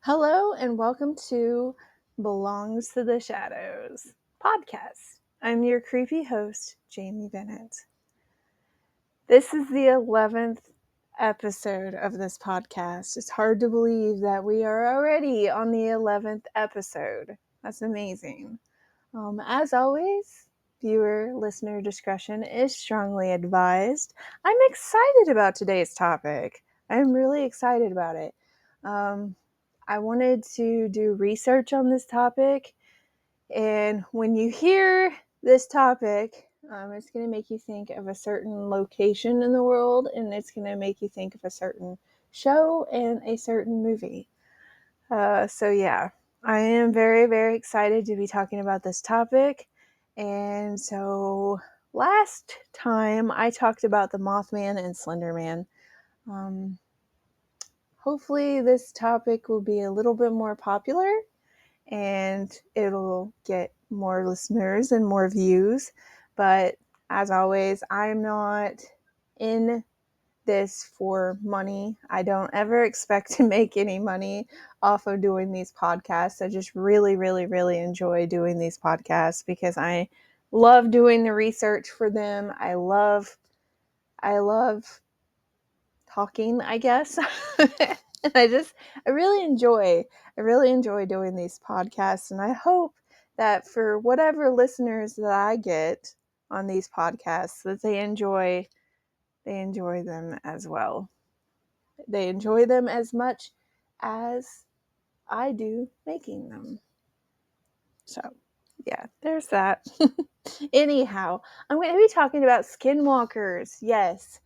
Hello and welcome to Belongs to the Shadows podcast. I'm your creepy host, Jaime Bennett. This is the 11th episode of this podcast. It's hard to believe that we are already on the 11th episode. That's amazing. As always, listener discretion is strongly advised. I'm excited about today's topic. I'm really excited about it. I wanted to do research on this topic, and when you hear this topic, it's going to make you think of a certain location in the world, and it's going to make you think of a certain show and a certain movie. So I am very, very excited to be talking about this topic. And so last time I talked about the Mothman and Slender Man. Hopefully this topic will be a little bit more popular and it'll get more listeners and more views. But as always, I'm not in this for money. I don't ever expect to make any money off of doing these podcasts. I just really, really, really enjoy doing these podcasts because I love doing the research for them. I love talking, I guess. And I really enjoy doing these podcasts, and I hope that for whatever listeners that I get on these podcasts that they enjoy them as well. They enjoy them as much as I do making them. So, yeah, there's that. Anyhow, I'm going to be talking about skinwalkers. Yes.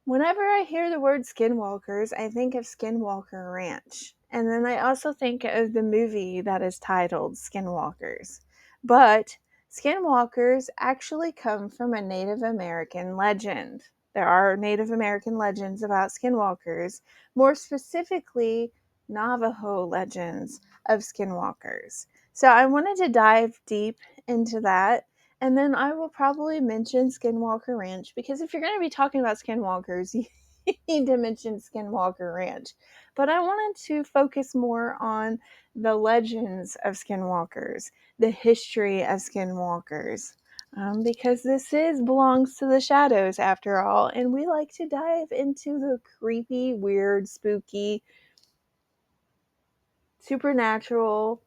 Whenever I hear the word skinwalkers, I think of Skinwalker Ranch. And then I also think of the movie that is titled Skinwalkers. But skinwalkers actually come from a Native American legend. There are Native American legends about skinwalkers, more specifically Navajo legends of skinwalkers. So I wanted to dive deep into that, and then I will probably mention Skinwalker Ranch, because if you're going to be talking about skinwalkers, you need to mention Skinwalker Ranch. But I wanted to focus more on the legends of skinwalkers, the history of skinwalkers, because this belongs to the shadows after all, and we like to dive into the creepy, weird, spooky, supernatural,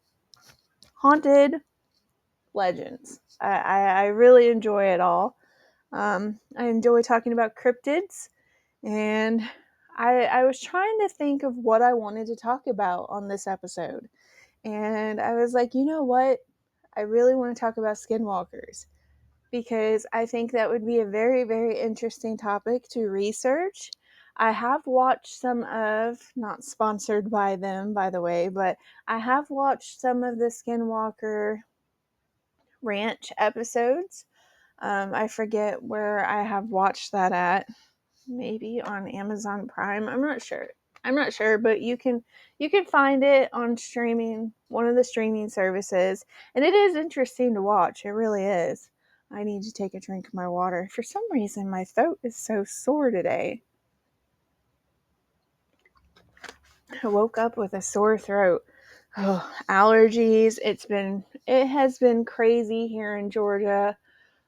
haunted legends. I really enjoy it all. I enjoy talking about cryptids, and I was trying to think of what I wanted to talk about on this episode. And I was like, you know what? I really want to talk about skinwalkers because I think that would be a very, very interesting topic to research. I have watched some of, not sponsored by them, by the way, but I have watched some of the Skinwalker Ranch episodes. I forget where I have watched that at. Maybe on Amazon Prime. I'm not sure, but you can find it on streaming, one of the streaming services, and it is interesting to watch. It really is. I need to take a drink of my water. For some reason, my throat is so sore today. I woke up with a sore throat. Oh, allergies. It has been crazy here in Georgia.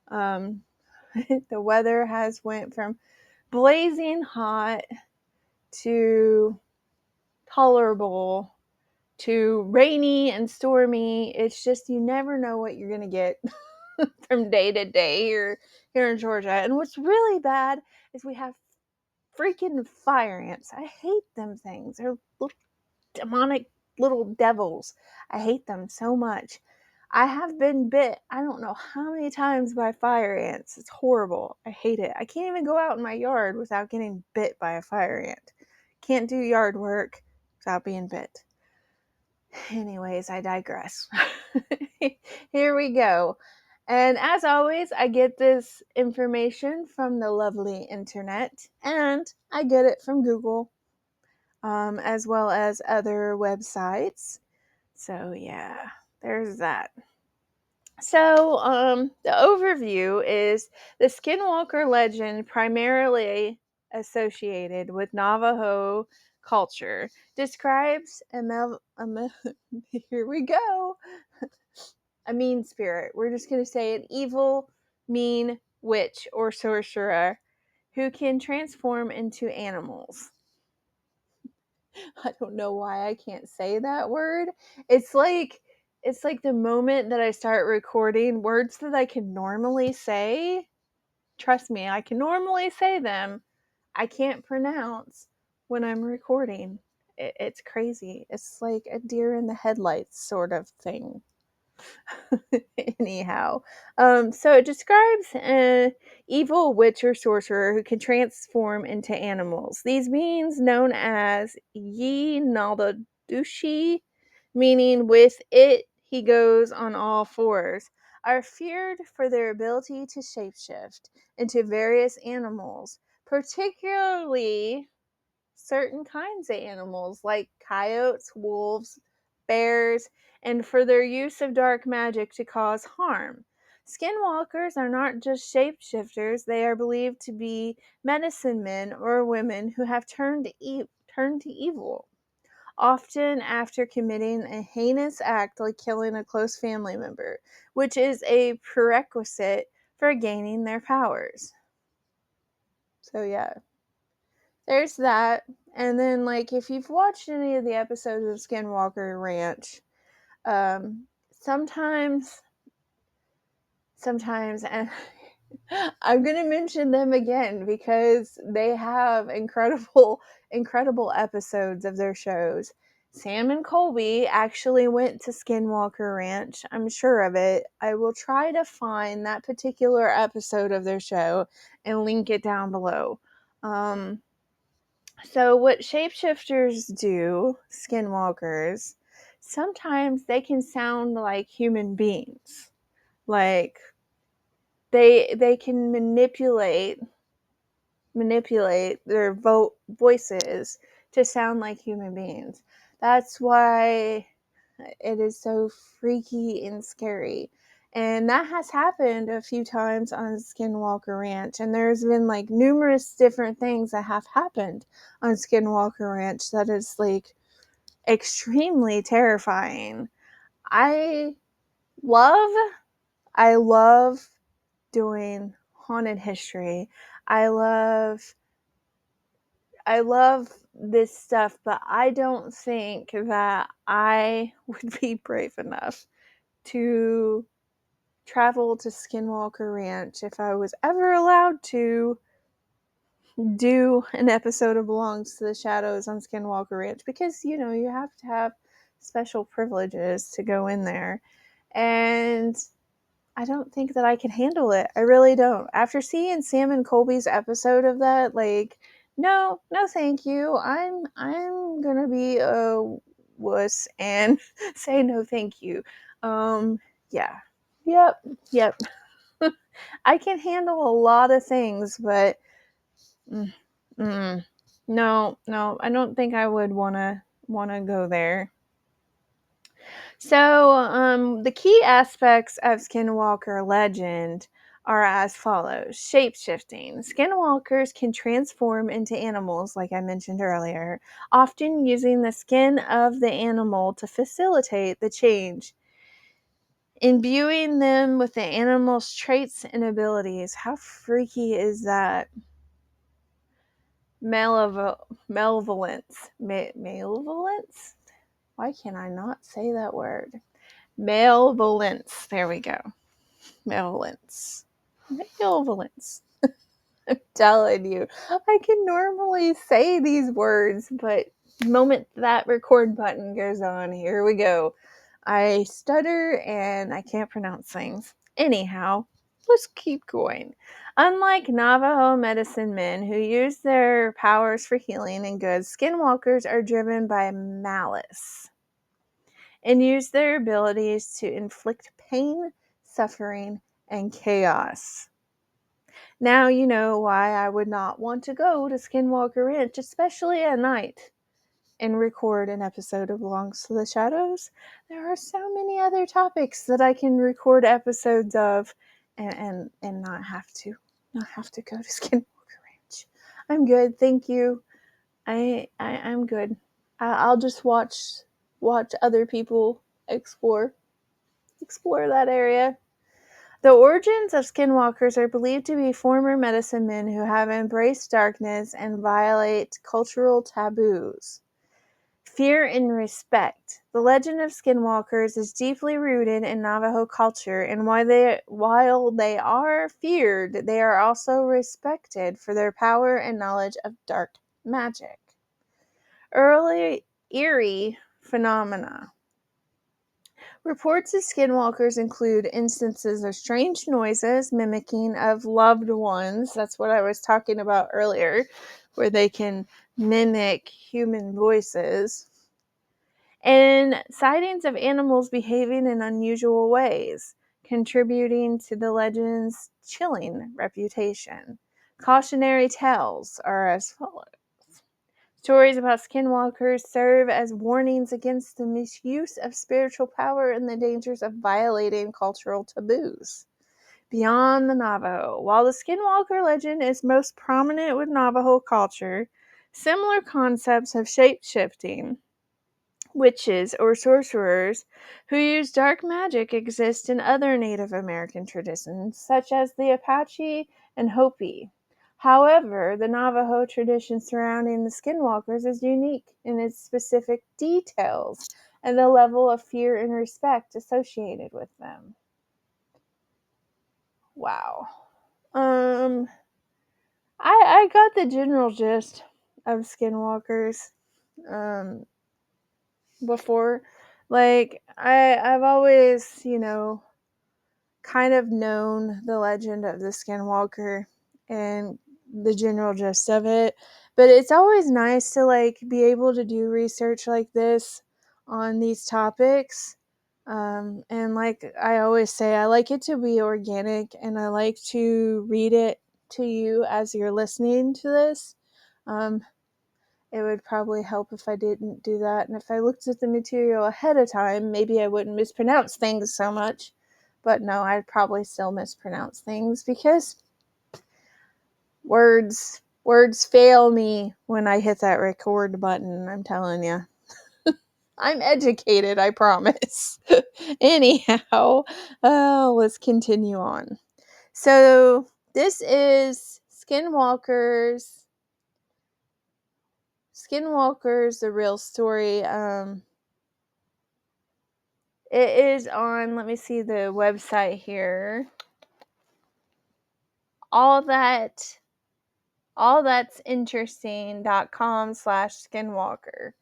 The weather has went from blazing hot to tolerable to rainy and stormy. It's just, you never know what you're going to get from day to day here in Georgia. And what's really bad is we have freaking fire ants. I hate them things. They're little demonic little devils. I hate them so much. I have been bit, I don't know how many times, by fire ants. It's horrible. I hate it. I can't even go out in my yard without getting bit by a fire ant. Can't do yard work without being bit. Anyways, I digress. Here we go. And as always, I get this information from the lovely internet, and I get it from Google, as well as other websites. So yeah, there's that. So the overview is the Skinwalker legend primarily associated with Navajo culture describes here we go, a mean spirit. We're just going to say an evil, mean witch or sorcerer who can transform into animals. I don't know why I can't say that word. It's like the moment that I start recording words that I can normally say. Trust me, I can normally say them. I can't pronounce when I'm recording. It's crazy. It's like a deer in the headlights sort of thing. Anyhow, so it describes an evil witch or sorcerer who can transform into animals. These beings, known as Yi Naldadushi, meaning with it he goes on all fours, are feared for their ability to shapeshift into various animals, particularly certain kinds of animals like coyotes, wolves, bears, and for their use of dark magic to cause harm. Skinwalkers are not just shapeshifters, they are believed to be medicine men or women who have turned to evil, often after committing a heinous act like killing a close family member, which is a prerequisite for gaining their powers. So yeah, there's that. And then, like, if you've watched any of the episodes of Skinwalker Ranch, um, sometimes, and I'm gonna mention them again because they have incredible episodes of their shows. Sam and Colby actually went to Skinwalker Ranch. I'm sure of it. I will try to find that particular episode of their show and link it down below. So what shapeshifters do, skinwalkers, sometimes they can sound like human beings. Like they can manipulate their voices to sound like human beings. That's why it is so freaky and scary. And that has happened a few times on Skinwalker Ranch. And there's been like numerous different things that have happened on Skinwalker Ranch that is like extremely terrifying. I love I love doing haunted history. I love this stuff, but I don't think that I would be brave enough to travel to Skinwalker Ranch if I was ever allowed to do an episode of Belongs to the Shadows on Skinwalker Ranch, because you have to have special privileges to go in there, and I don't think that I can handle it. I really don't. After seeing Sam and Colby's episode of that, like, no, thank you. I'm gonna be a wuss and say no, thank you. Yeah, yep. I can handle a lot of things, but no, I don't think I would wanna go there. So, the key aspects of Skinwalker Legend are as follows. Shapeshifting. Skinwalkers can transform into animals, like I mentioned earlier, often using the skin of the animal to facilitate the change, imbuing them with the animal's traits and abilities. How freaky is that? Malevolence. Malevolence? Why can I not say that word? Malevolence. There we go. Malevolence. I'm telling you, I can normally say these words, but the moment that record button goes on, here we go. I stutter and I can't pronounce things. Anyhow, let's keep going. Unlike Navajo medicine men who use their powers for healing and good, skinwalkers are driven by malice and use their abilities to inflict pain, suffering, and chaos. Now you know why I would not want to go to Skinwalker Ranch, especially at night, and record an episode of Belongs to the Shadows. There are so many other topics that I can record episodes of and not have to go to Skinwalker Ranch. I'm good, thank you. I'm good. I'll just watch other people explore that area. The origins of skinwalkers are believed to be former medicine men who have embraced darkness and violate cultural taboos. Fear and respect. The legend of skinwalkers is deeply rooted in Navajo culture, and while they are feared, they are also respected for their power and knowledge of dark magic. Early eerie phenomena. Reports of skinwalkers include instances of strange noises mimicking of loved ones. That's what I was talking about earlier, where they can mimic human voices. And sightings of animals behaving in unusual ways, contributing to the legend's chilling reputation. Cautionary tales are as follows. Stories about skinwalkers serve as warnings against the misuse of spiritual power and the dangers of violating cultural taboos. Beyond the Navajo. While the skinwalker legend is most prominent with Navajo culture, similar concepts of shape-shifting, witches, or sorcerers who use dark magic exist in other Native American traditions, such as the Apache and Hopi. However, the Navajo tradition surrounding the skinwalkers is unique in its specific details and the level of fear and respect associated with them. Wow. I got the general gist of skinwalkers before. Like I've always, kind of known the legend of the skinwalker and the general gist of it, but it's always nice to be able to do research like this on these topics. And like I always say, I like it to be organic, and I like to read it to you as you're listening to this. It would probably help if I didn't do that. And if I looked at the material ahead of time, maybe I wouldn't mispronounce things so much. But no, I'd probably still mispronounce things because words fail me when I hit that record button, I'm telling you. I'm educated, I promise. Anyhow, let's continue on. So, this is Skinwalkers, the real story. It is on, let me see the website here. allthat'sinteresting.com/skinwalker.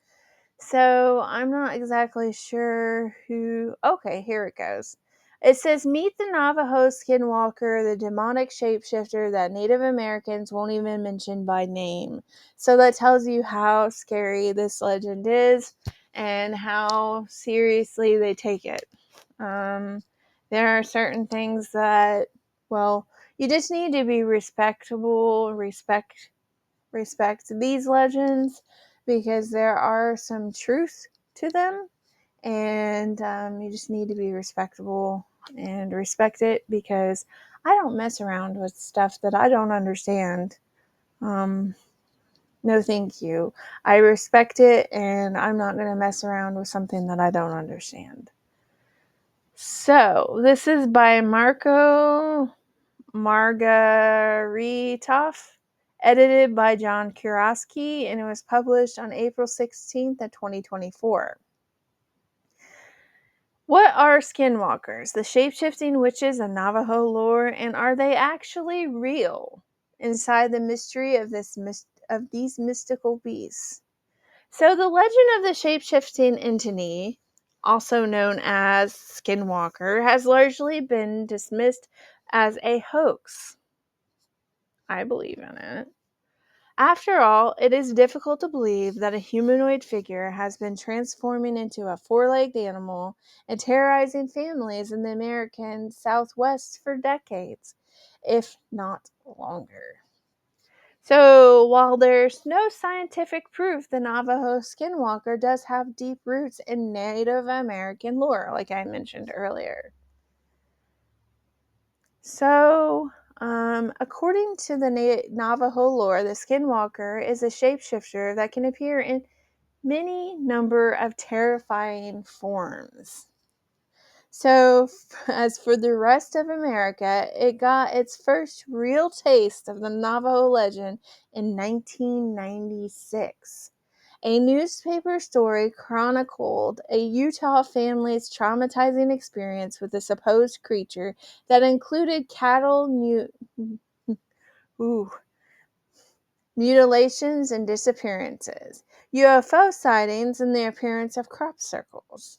So I'm not exactly sure who. Okay, here it goes. It says, meet the Navajo skinwalker, the demonic shapeshifter that Native Americans won't even mention by name. So that tells you how scary this legend is and how seriously they take it. There are certain things that, well, you just need to be respectable, respect these legends, because there are some truth to them, and you just need to be respectable and respect it, because I don't mess around with stuff that I don't understand. No thank you. I respect it, and I'm not going to mess around with something that I don't understand. So this is by Marco Margaritov, edited by John Kurosky, and it was published on April 16th of 2024. What are skinwalkers? The shape-shifting witches of Navajo lore, and are they actually real? Inside the mystery of these mystical beasts. So the legend of the shape-shifting entity, also known as Skinwalker, has largely been dismissed as a hoax. I believe in it. After all, it is difficult to believe that a humanoid figure has been transforming into a four-legged animal and terrorizing families in the American Southwest for decades, if not longer. So, while there's no scientific proof, the Navajo skinwalker does have deep roots in Native American lore, like I mentioned earlier. So, According to the Navajo lore, the Skinwalker is a shapeshifter that can appear in many number of terrifying forms. So, as for the rest of America, it got its first real taste of the Navajo legend in 1996. A newspaper story chronicled a Utah family's traumatizing experience with a supposed creature that included mutilations and disappearances, UFO sightings, and the appearance of crop circles.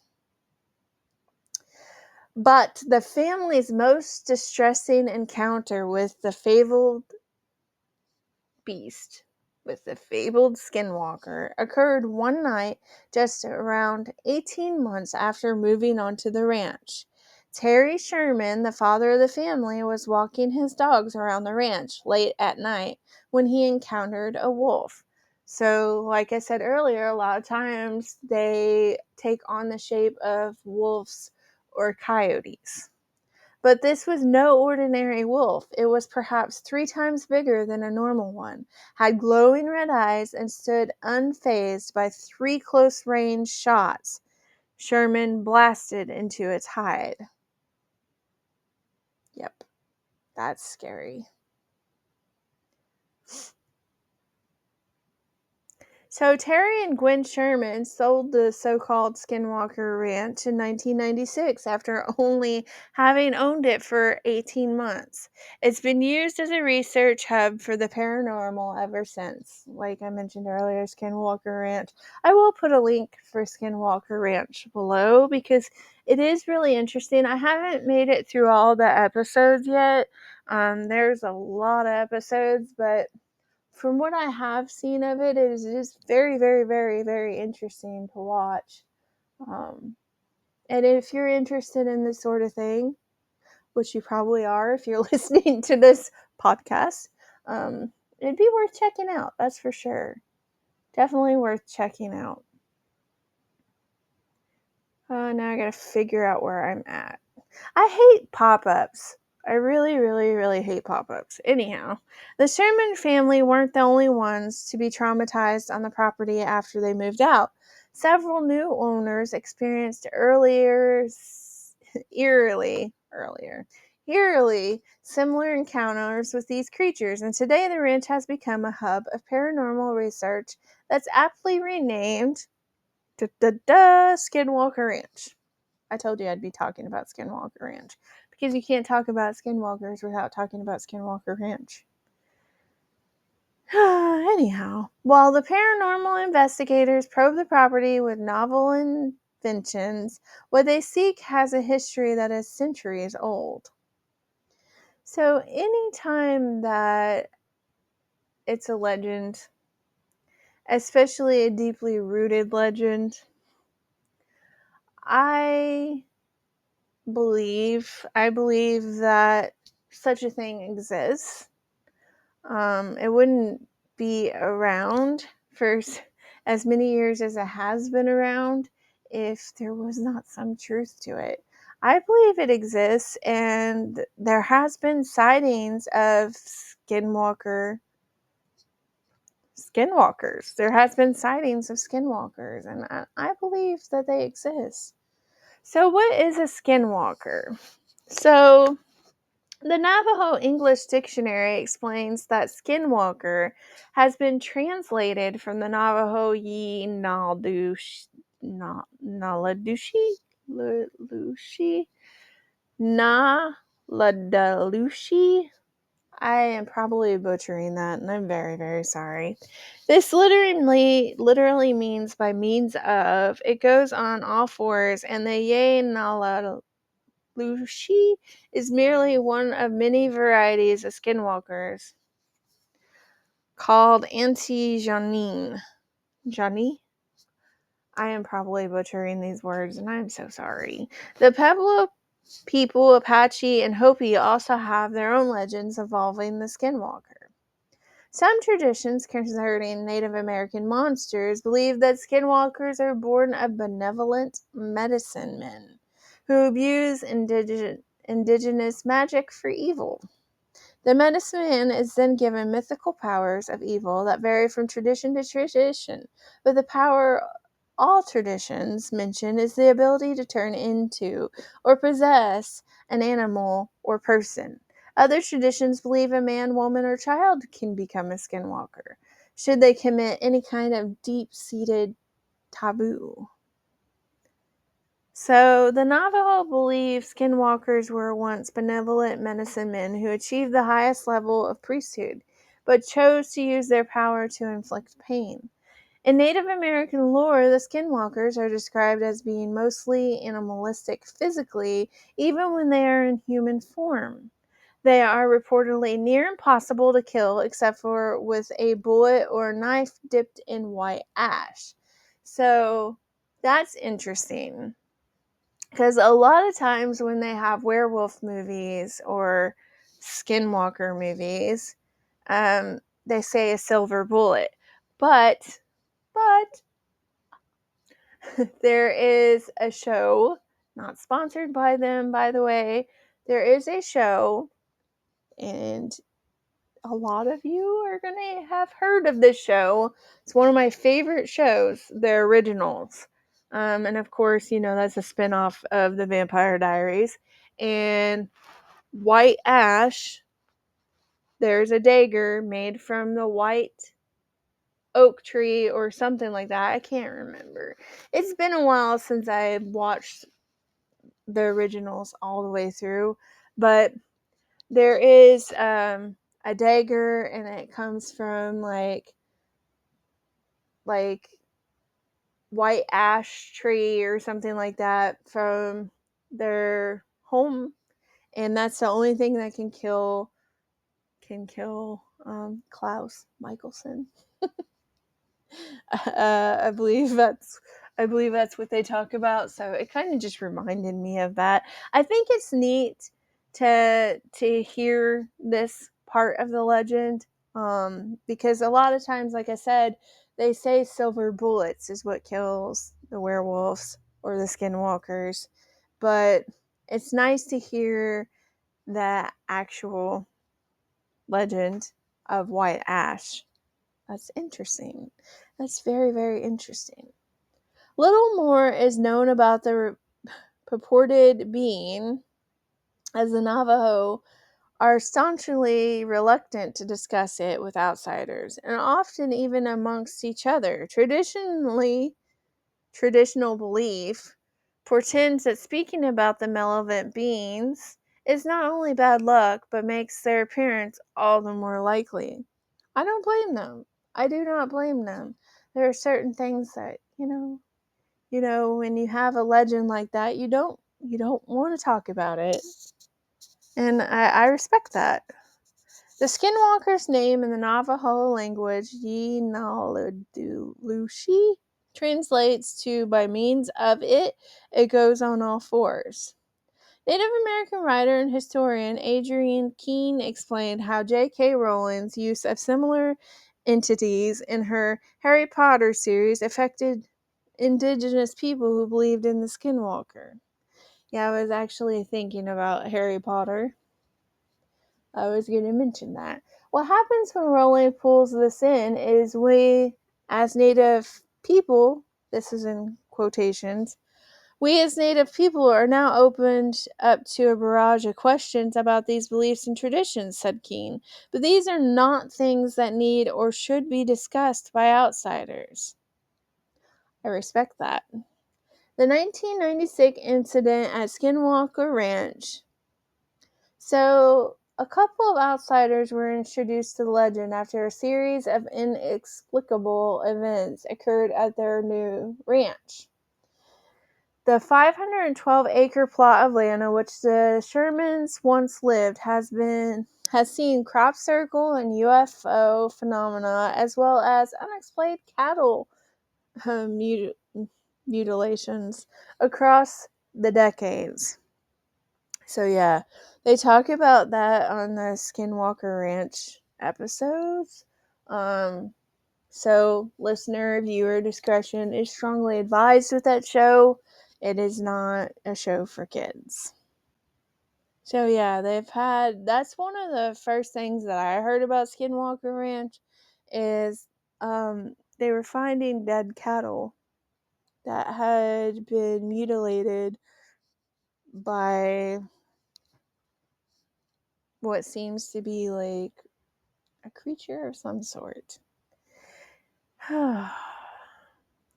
But the family's most distressing encounter with the fabled Skinwalker, occurred one night just around 18 months after moving onto the ranch. Terry Sherman, the father of the family, was walking his dogs around the ranch late at night when he encountered a wolf. So, like I said earlier, a lot of times they take on the shape of wolves or coyotes. But this was no ordinary wolf. It was perhaps 3 times bigger than a normal one, had glowing red eyes, and stood unfazed by 3 close-range shots Sherman blasted into its hide. Yep, that's scary. So Terry and Gwen Sherman sold the so-called Skinwalker Ranch in 1996 after only having owned it for 18 months. It's been used as a research hub for the paranormal ever since. Like I mentioned earlier, Skinwalker Ranch. I will put a link for Skinwalker Ranch below because it is really interesting. I haven't made it through all the episodes yet. There's a lot of episodes, but from what I have seen of it, it is just very, very, very, very interesting to watch. And if you're interested in this sort of thing, which you probably are if you're listening to this podcast, it'd be worth checking out. That's for sure. Definitely worth checking out. Now I gotta figure out where I'm at. I hate pop-ups. I really, really, really hate pop-ups. Anyhow, the Sherman family weren't the only ones to be traumatized on the property after they moved out. Several new owners experienced eerily similar encounters with these creatures, and today the ranch has become a hub of paranormal research that's aptly renamed Skinwalker Ranch. I told you I'd be talking about Skinwalker Ranch because you can't talk about skinwalkers without talking about Skinwalker Ranch. Anyhow, while the paranormal investigators probe the property with novel inventions, what they seek has a history that is centuries old. So anytime that it's a legend, especially a deeply rooted legend, I believe that such a thing exists. It wouldn't be around for as many years as it has been around if there was not some truth to it. I believe it exists, and there has been sightings of skinwalkers. There has been sightings of skinwalkers, and I believe that they exist. So what is a skinwalker? So the Navajo English Dictionary explains that skinwalker has been translated from the Navajo Naladushi, Naladalushi. I am probably butchering that, and I'm very, very sorry. This literally means by means of. It goes on all fours, and the Lushi is merely one of many varieties of skinwalkers called anti-Janine. Jani? I am probably butchering these words, and I'm so sorry. The Pueblo people, Apache, and Hopi also have their own legends involving the skinwalker. Some traditions concerning Native American monsters believe that skinwalkers are born of benevolent medicine men who abuse indigenous magic for evil. The medicine man is then given mythical powers of evil that vary from tradition to tradition, but the power all traditions mention is the ability to turn into or possess an animal or person. Other traditions believe a man, woman, or child can become a skinwalker should they commit any kind of deep-seated taboo. So, the Navajo believe skinwalkers were once benevolent medicine men who achieved the highest level of priesthood, but chose to use their power to inflict pain. In Native American lore, the skinwalkers are described as being mostly animalistic physically, even when they are in human form. They are reportedly near impossible to kill except for with a bullet or a knife dipped in white ash. So, that's interesting. Because a lot of times when they have werewolf movies or skinwalker movies, they say a silver bullet. But there is a show, not sponsored by them, by the way. There is a show, and a lot of you are going to have heard of this show. It's one of my favorite shows, the originals. And of course, that's a spinoff of the Vampire Diaries. And white ash, there's a dagger made from the white oak tree or something like that. I can't remember. It's been a while since I watched the originals all the way through, but there is a dagger, and it comes from like white ash tree or something like that from their home, and that's the only thing that can kill Klaus Michelson. I believe that's what they talk about. So it kind of just reminded me of that. I think it's neat to hear this part of the legend, because a lot of times, like I said, they say silver bullets is what kills the werewolves or the skinwalkers, but it's nice to hear the actual legend of white ash. That's interesting. That's very, very interesting. Little more is known about the purported being, as the Navajo are staunchly reluctant to discuss it with outsiders, and often even amongst each other. Traditional belief portends that speaking about the malevolent beings is not only bad luck, but makes their appearance all the more likely. I don't blame them. I do not blame them. There are certain things that, when you have a legend like that, you don't want to talk about it. And I respect that. The skinwalker's name in the Navajo language, Yinaludulushi, translates to by means of it, it goes on all fours. Native American writer and historian Adrienne Keene explained how J.K. Rowling's use of similar entities in her Harry Potter series affected indigenous people who believed in the skinwalker. Yeah, I was actually thinking about Harry Potter. I was going to mention that. What happens when Rowling pulls this in is we, as Native people, this is in quotations, we as Native people are now opened up to a barrage of questions about these beliefs and traditions, said Keene. But these are not things that need or should be discussed by outsiders. I respect that. The 1996 incident at Skinwalker Ranch. So, a couple of outsiders were introduced to the legend after a series of inexplicable events occurred at their new ranch. The 512-acre plot of land on which the Shermans once lived has seen crop circle and UFO phenomena, as well as unexplained cattle mutilations across the decades. So yeah, they talk about that on the Skinwalker Ranch episodes. So listener, viewer discretion is strongly advised with that show. It is not a show for kids. So yeah, that's one of the first things that I heard about Skinwalker Ranch is they were finding dead cattle that had been mutilated by what seems to be like a creature of some sort.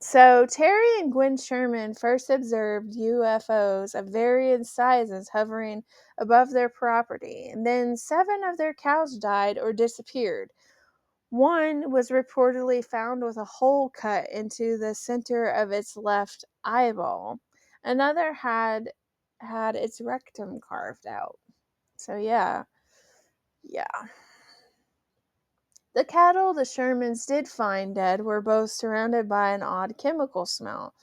So, Terry and Gwen Sherman first observed UFOs of various sizes hovering above their property, and then 7 of their cows died or disappeared. One was reportedly found with a hole cut into the center of its left eyeball. Another had its rectum carved out. So, yeah. The cattle the Shermans did find dead were both surrounded by an odd chemical smell.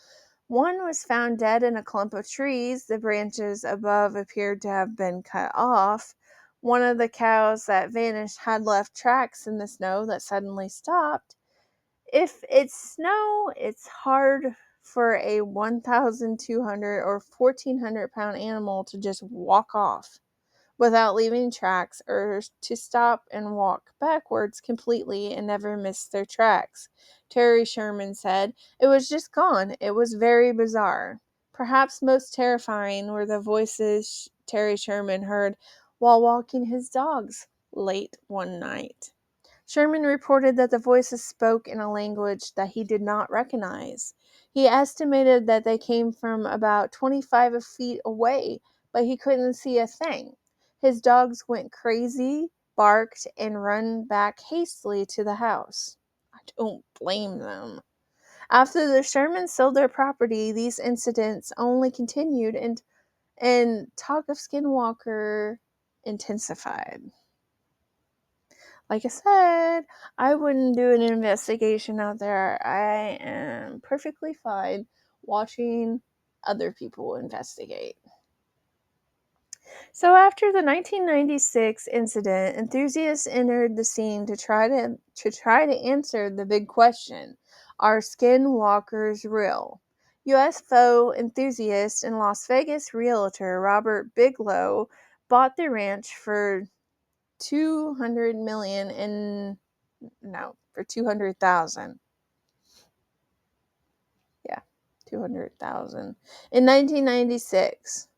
One was found dead in a clump of trees. The branches above appeared to have been cut off. One of the cows that vanished had left tracks in the snow that suddenly stopped. If it's snow, it's hard for a 1,200 or 1,400-pound animal to just walk off without leaving tracks, or to stop and walk backwards completely and never miss their tracks. Terry Sherman said, "It was just gone. It was very bizarre." Perhaps most terrifying were the voices Terry Sherman heard while walking his dogs late one night. Sherman reported that the voices spoke in a language that he did not recognize. He estimated that they came from about 25 feet away, but he couldn't see a thing. His dogs went crazy, barked, and ran back hastily to the house. I don't blame them. After the Shermans sold their property, these incidents only continued, and talk of Skinwalker intensified. Like I said, I wouldn't do an investigation out there. I am perfectly fine watching other people investigate. So after the 1996 incident, enthusiasts entered the scene to try to answer the big question: are skinwalkers real? UFO enthusiast and Las Vegas realtor Robert Bigelow bought the ranch for 200 million in no, for 200,000. Yeah, 200,000 in 1996.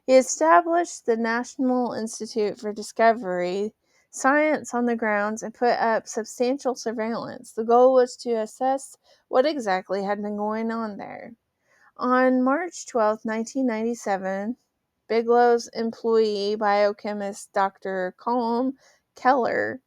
He established the National Institute for Discovery Science on the grounds and put up substantial surveillance. The goal was to assess what exactly had been going on there. On March 12, 1997, Bigelow's employee biochemist Dr. Colm Keller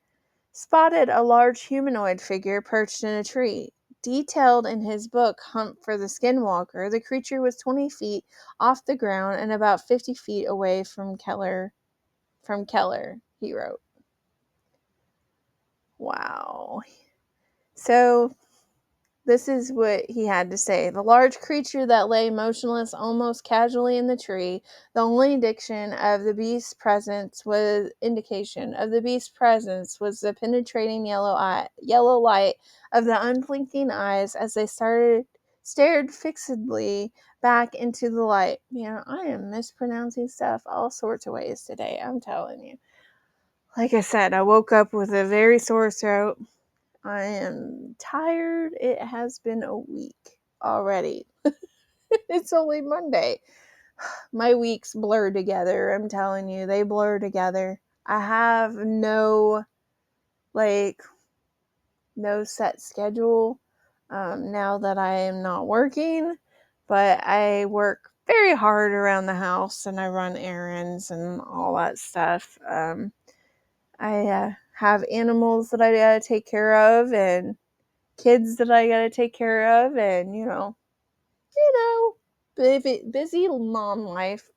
spotted a large humanoid figure perched in a tree. Detailed in his book Hunt for the Skinwalker, the creature was 20 feet off the ground and about 50 feet away from Keller. He wrote. Wow. So this is what he had to say. The large creature that lay motionless almost casually in the tree, the only indication of the beast's presence was the penetrating yellow light of the unblinking eyes as they stared fixedly back into the light. Man, I am mispronouncing stuff all sorts of ways today, I'm telling you. Like I said, I woke up with a very sore throat. I am tired. It has been a week already. It's only Monday. My weeks blur together. I'm telling you, they blur together. I have no set schedule now that I am not working, but I work very hard around the house and I run errands and all that stuff. I have animals that I gotta take care of and kids that I gotta take care of, and busy mom life.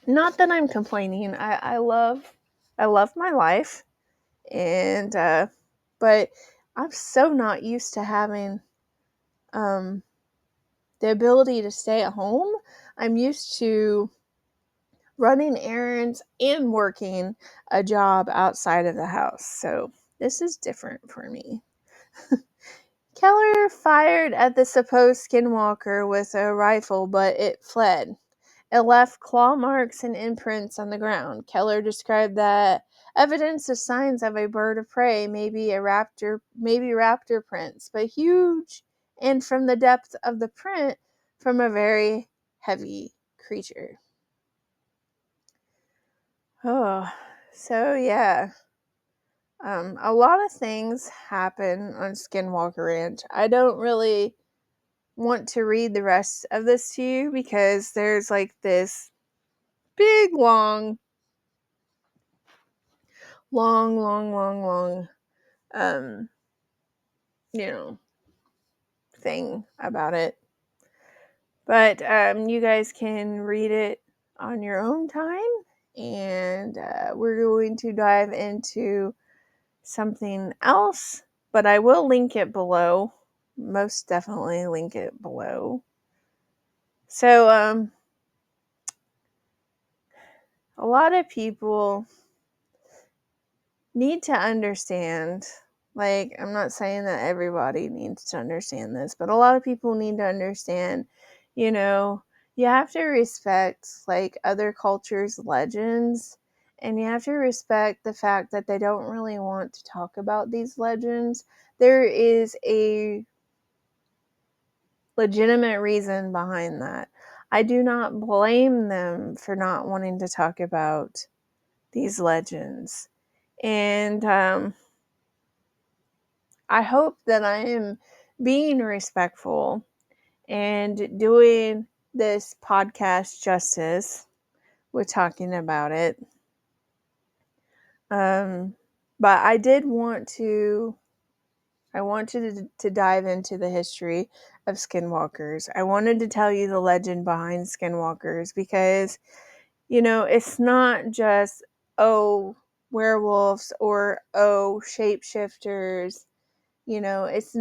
Not that I'm complaining. I love my life, and but I'm so not used to having the ability to stay at home. I'm used to running errands and working a job outside of the house, so this is different for me. Keller fired at the supposed Skinwalker with a rifle, but it fled. It left claw marks and imprints on the ground. Keller described that evidence of signs of a bird of prey, maybe raptor prints, but huge, and from the depth of the print, from a very heavy creature. Oh, so yeah. A lot of things happen on Skinwalker Ranch. I don't really want to read the rest of this to you because there's like this big long um you know thing about it, but you guys can read it on your own time, and we're going to dive into something else, but I will link it below. Most definitely link it below. So a lot of people need to understand, like, I'm not saying that everybody needs to understand this, but a lot of people need to understand, you know, you have to respect like other cultures' legends, and you have to respect the fact that they don't really want to talk about these legends. There is a legitimate reason behind that. I do not blame them for not wanting to talk about these legends. And I hope that I am being respectful and doing this podcast justice with talking about it. But I wanted to dive into the history of skinwalkers. I wanted to tell you the legend behind skinwalkers because, it's not just, oh, werewolves or, oh, shapeshifters. It's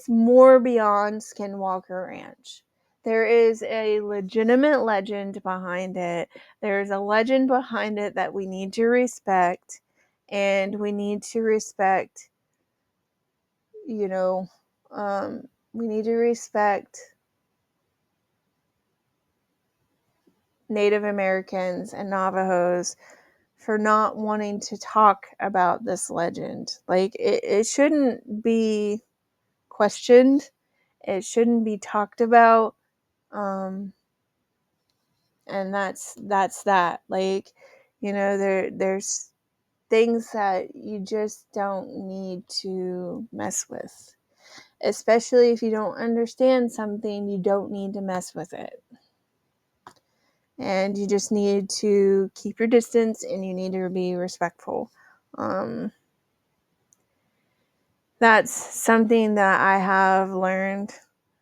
more beyond Skinwalker Ranch. There is a legitimate legend behind it. There's a legend behind it that we need to respect, and we need to respect, we need to respect Native Americans and Navajos for not wanting to talk about this legend. Like, it shouldn't be questioned. It shouldn't be talked about. And that's that. Like, there's things that you just don't need to mess with. Especially if you don't understand something, you don't need to mess with it. And you just need to keep your distance, and you need to be respectful. That's something that I have learned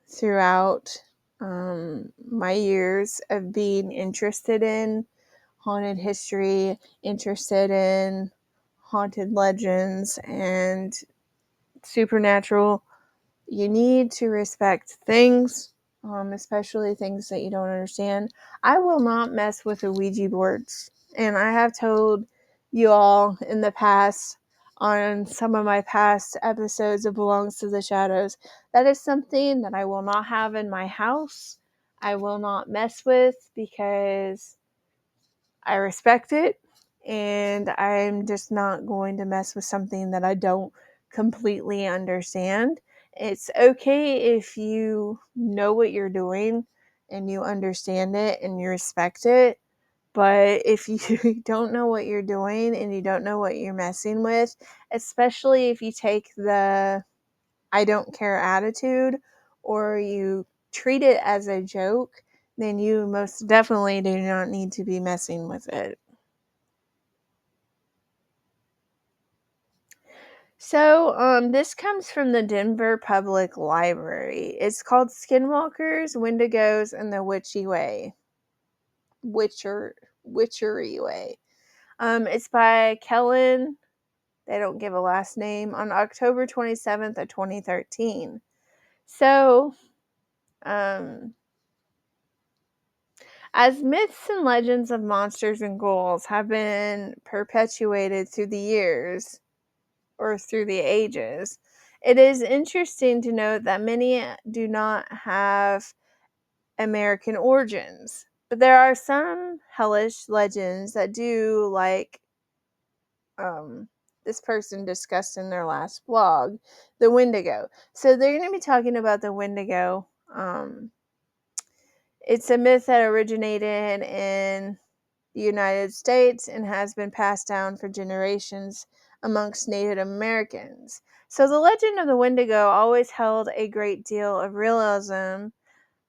throughout my years of being interested in haunted history, interested in haunted legends and supernatural. You need to respect things, especially things that you don't understand. I will not mess with the Ouija boards, and I have told you all in the past, on some of my past episodes of Belongs to the Shadows, that is something that I will not have in my house. I will not mess with because I respect it, and I'm just not going to mess with something that I don't completely understand. It's okay if you know what you're doing and you understand it and you respect it, but if you don't know what you're doing and you don't know what you're messing with, especially if you take the I don't care attitude, or you treat it as a joke, then you most definitely do not need to be messing with it. So, this comes from the Denver Public Library. It's called Skinwalkers, Wendigos, and the Witchery Way. It's by Kellen. They don't give a last name. On October 27th of 2013. So, as myths and legends of monsters and ghouls have been perpetuated through the years, or through the ages, It is interesting to note that many do not have American origins, but there are some hellish legends that do, like this person discussed in their last blog, the Wendigo. So they're going to be talking about the Wendigo. It's a myth that originated in the United States and has been passed down for generations amongst Native Americans. So the legend of the Wendigo always held a great deal of realism,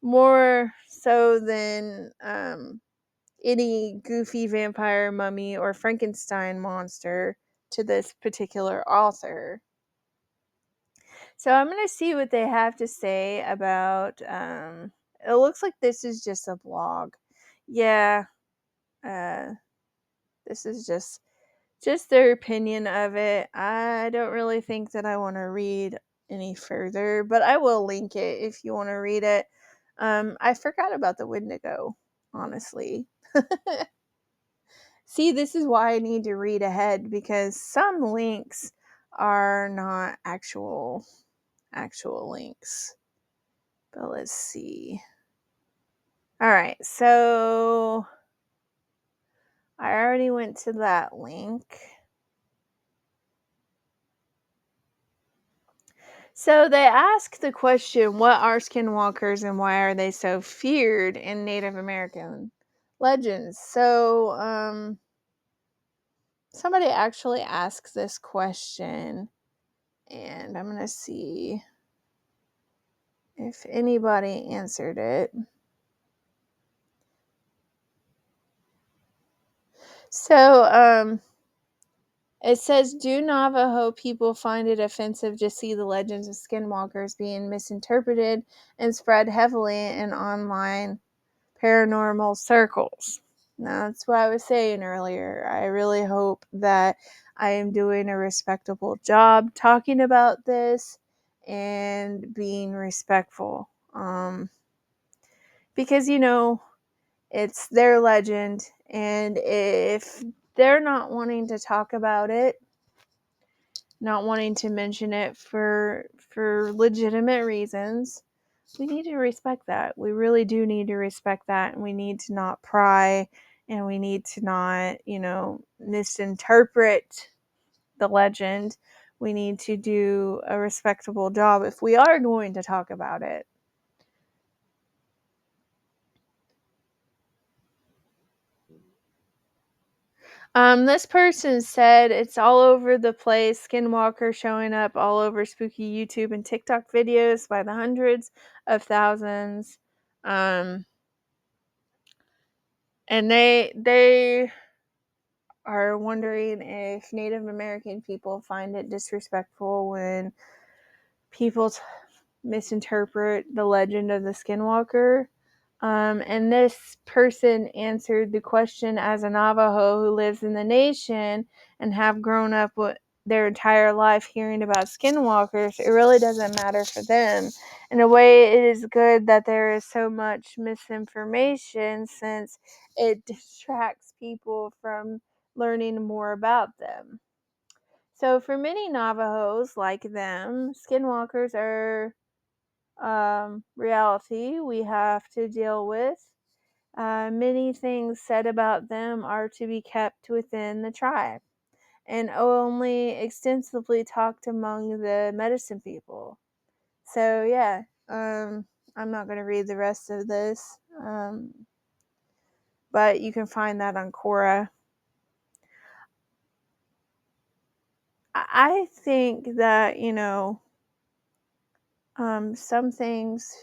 more so than any goofy vampire, mummy, or Frankenstein monster to this particular author. So I'm going to see what they have to say about, it looks like this is just a blog. Yeah, this is just their opinion of it. I don't really think that I want to read any further, but I will link it if you want to read it. I forgot about the Wendigo, honestly. See, this is why I need to read ahead, because some links are not actual links. But let's see. All right, so I already went to that link. So they ask the question, what are skinwalkers and why are they so feared in Native American legends? So somebody actually asked this question, and I'm going to see if anybody answered it. So it says, do Navajo people find it offensive to see the legends of skinwalkers being misinterpreted and spread heavily in online paranormal circles? Now, that's what I was saying earlier. I really hope that I am doing a respectable job talking about this and being respectful. Because, it's their legend, and if they're not wanting to talk about it, not wanting to mention it for legitimate reasons, we need to respect that. We really do need to respect that, and we need to not pry, and we need to not, misinterpret the legend. We need to do a respectable job if we are going to talk about it. This person said it's all over the place. Skinwalker showing up all over spooky YouTube and TikTok videos by the hundreds of thousands. And they are wondering if Native American people find it disrespectful when people misinterpret the legend of the Skinwalker. And this person answered the question as a Navajo who lives in the nation and have grown up with their entire life hearing about skinwalkers. It really doesn't matter for them. In a way, it is good that there is so much misinformation, since it distracts people from learning more about them. So for many Navajos like them, skinwalkers are reality we have to deal with. Many things said about them are to be kept within the tribe and only extensively talked among the medicine people. So, yeah, I'm not going to read the rest of this, but you can find that on Quora. I think that, some things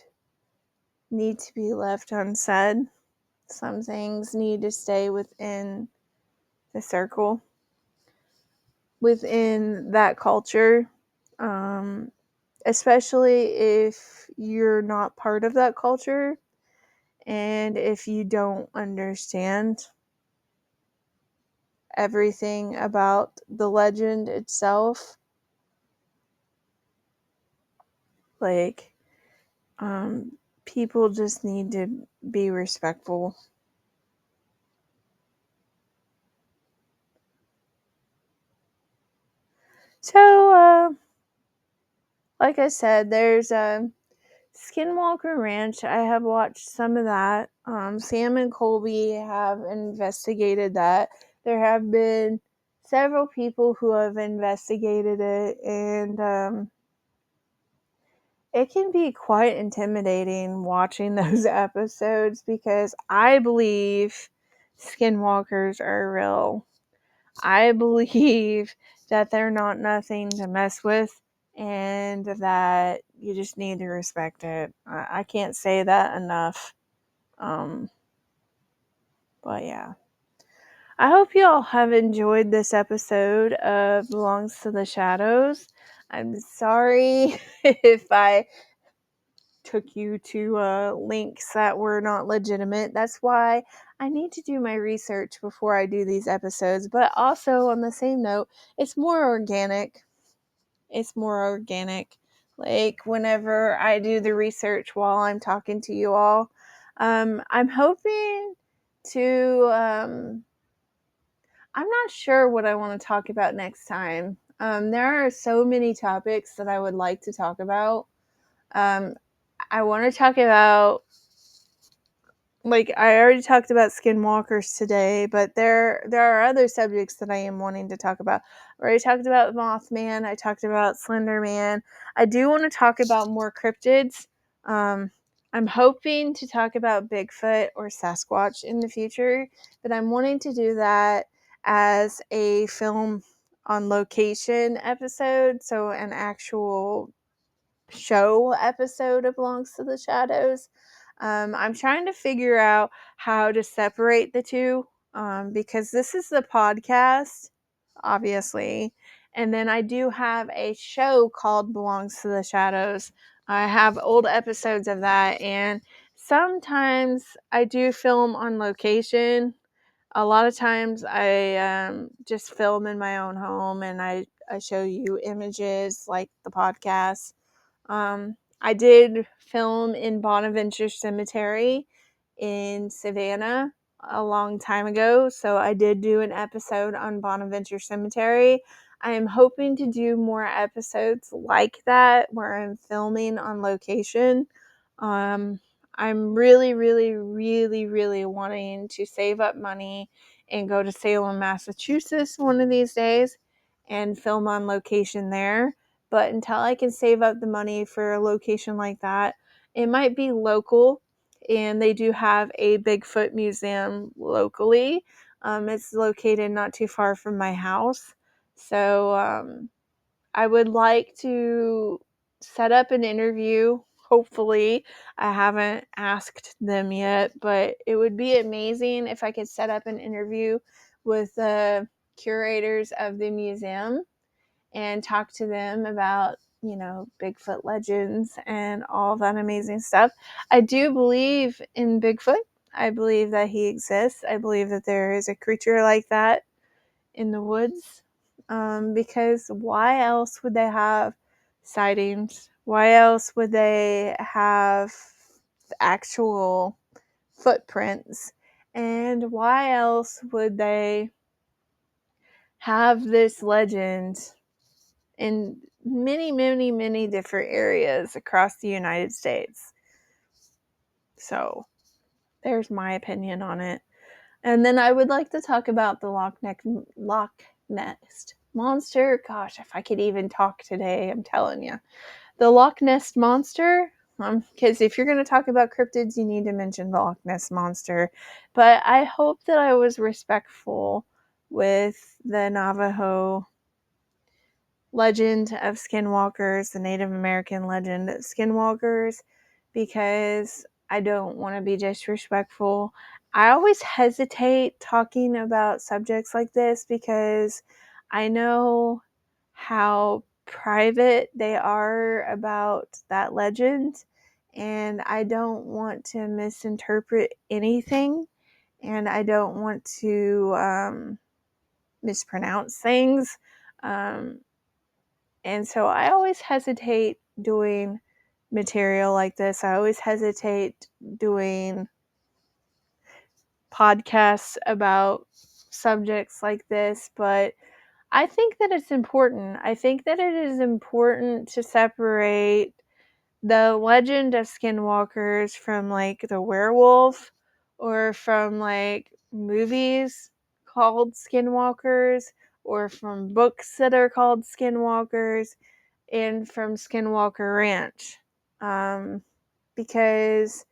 need to be left unsaid. Some things need to stay within the circle, within that culture, especially if you're not part of that culture and if you don't understand everything about the legend itself. Like, people just need to be respectful. So, like I said, there's Skinwalker Ranch. I have watched some of that. Sam and Colby have investigated that. There have been several people who have investigated it, and it can be quite intimidating watching those episodes because I believe skinwalkers are real. I believe that they're not nothing to mess with and that you just need to respect it. I can't say that enough. But yeah. I hope you all have enjoyed this episode of Belongs to the Shadows. I'm sorry if I took you to links that were not legitimate. That's why I need to do my research before I do these episodes. But also, on the same note, it's more organic. It's more organic. Like whenever I do the research while I'm talking to you all, I'm hoping to. I'm not sure what I want to talk about next time. There are so many topics that I would like to talk about. Um, I want to talk about, like, I already talked about skinwalkers today, but there are other subjects that I am wanting to talk about. I already talked about Mothman. I talked about Slender Man. I do want to talk about more cryptids. I'm hoping to talk about Bigfoot or Sasquatch in the future, but I'm wanting to do that as a film on location episode, so an actual show episode of Belongs to the Shadows. I'm trying to figure out how to separate the two because this is the podcast, obviously, and then I do have a show called Belongs to the Shadows. I have old episodes of that, and sometimes I do film on location. A lot of times I just film in my own home and I show you images like the podcast. I did film in Bonaventure Cemetery in Savannah a long time ago, so I did do an episode on Bonaventure Cemetery. I am hoping to do more episodes like that where I'm filming on location. Um, I'm really, really, really, really wanting to save up money and go to Salem, Massachusetts one of these days and film on location there. But until I can save up the money for a location like that, it might be local. And they do have a Bigfoot museum locally. It's located not too far from my house. So I would like to set up an interview. Hopefully, I haven't asked them yet, but it would be amazing if I could set up an interview with the curators of the museum and talk to them about, Bigfoot legends and all that amazing stuff. I do believe in Bigfoot. I believe that he exists. I believe that there is a creature like that in the woods. Because why else would they have sightings? Why else would they have actual footprints? And why else would they have this legend in many, many, many different areas across the United States? So there's my opinion on it. And then I would like to talk about the Loch Ness Monster. Gosh, if I could even talk today, I'm telling you. The Loch Ness Monster, because if you're going to talk about cryptids, you need to mention the Loch Ness Monster. But I hope that I was respectful with the Navajo legend of skinwalkers, the Native American legend of skinwalkers, because I don't want to be disrespectful. I always hesitate talking about subjects like this because I know how private they are about that legend, and I don't want to misinterpret anything, and I don't want to mispronounce things. And so I always hesitate doing material like this. I always hesitate doing podcasts about subjects like this, but I think that it's important. I think that it is important to separate the legend of skinwalkers from like the werewolf, or from like movies called skinwalkers, or from books that are called skinwalkers, and from Skinwalker Ranch. Because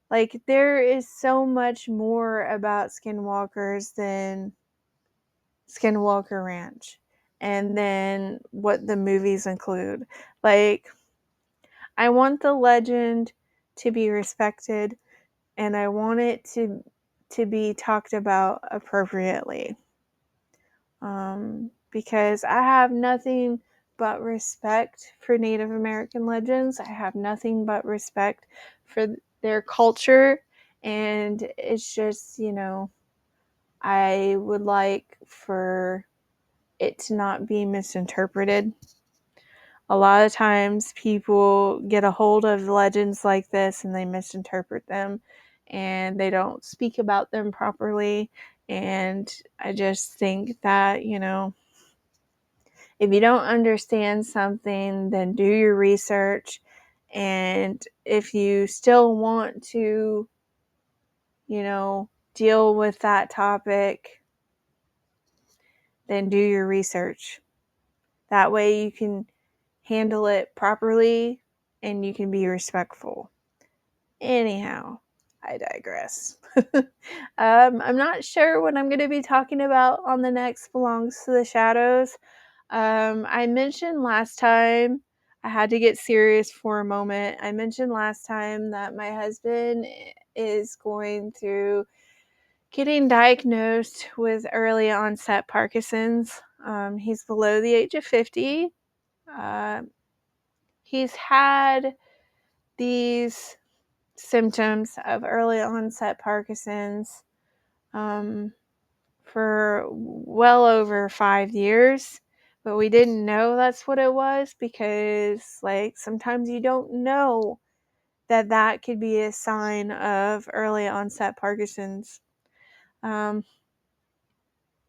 like there is so much more about skinwalkers than Skinwalker Ranch, and then what the movies include. Like, I want the legend to be respected, and I want it to be talked about appropriately. Because I have nothing but respect for Native American legends. I have nothing but respect for their culture, and it's just, I would like for it to not be misinterpreted. A lot of times people get a hold of legends like this and they misinterpret them, and they don't speak about them properly. And I just think that, if you don't understand something, then do your research. And if you still want to, deal with that topic, then do your research. That way you can handle it properly and you can be respectful. Anyhow, I digress. I'm not sure what I'm going to be talking about on the next Belongs to the Shadows. I mentioned last time, I had to get serious for a moment. I mentioned last time that my husband is going through getting diagnosed with early onset Parkinson's. He's below the age of 50. Uh, he's had these symptoms of early onset Parkinson's for well over 5 years, but we didn't know that's what it was, because like sometimes you don't know that could be a sign of early onset Parkinson's.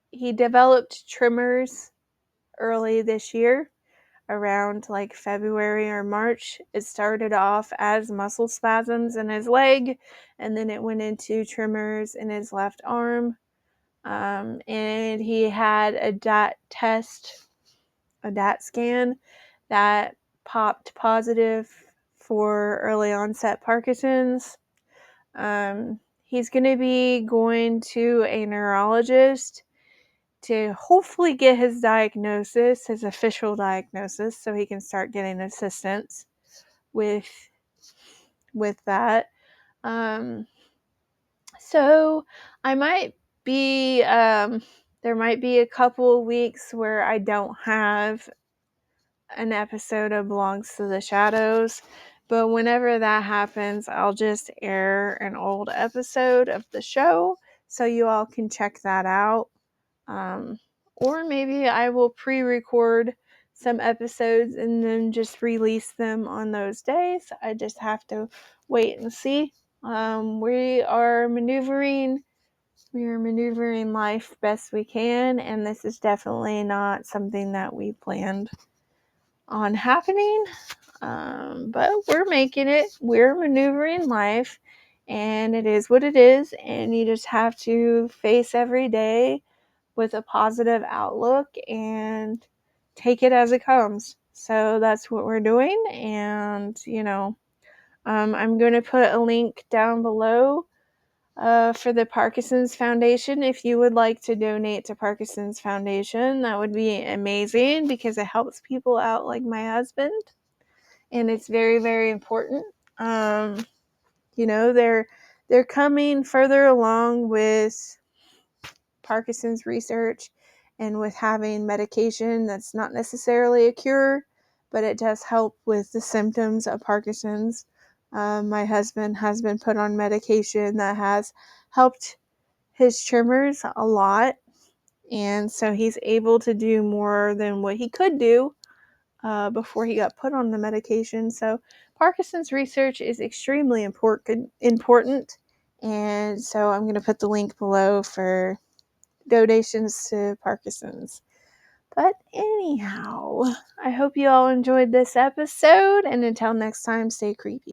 He developed tremors early this year, around like February or March. It started off as muscle spasms in his leg, and then it went into tremors in his left arm. And he had a DAT test, a DAT scan, that popped positive for early onset Parkinson's. He's going to be going to a neurologist to hopefully get his diagnosis, his official diagnosis, so he can start getting assistance with that. So I might be there might be a couple weeks where I don't have an episode of Belongs to the Shadows, but whenever that happens, I'll just air an old episode of the show so you all can check that out. Or maybe I will pre-record some episodes and then just release them on those days. I just have to wait and see. We are maneuvering life best we can, and this is definitely not something that we planned on happening. But we're making it. We're maneuvering life, and it is what it is, and you just have to face every day with a positive outlook and take it as it comes. So that's what we're doing. And, I'm going to put a link down below for the Parkinson's Foundation. If you would like to donate to Parkinson's Foundation, that would be amazing, because it helps people out like my husband. And it's very, very important. They're coming further along with Parkinson's research, and with having medication that's not necessarily a cure, but it does help with the symptoms of Parkinson's. My husband has been put on medication that has helped his tremors a lot, and so he's able to do more than what he could do before he got put on the medication. So Parkinson's research is extremely important, and so I'm going to put the link below for donations to Parkinson's. But anyhow, I hope you all enjoyed this episode, and until next time, stay creepy.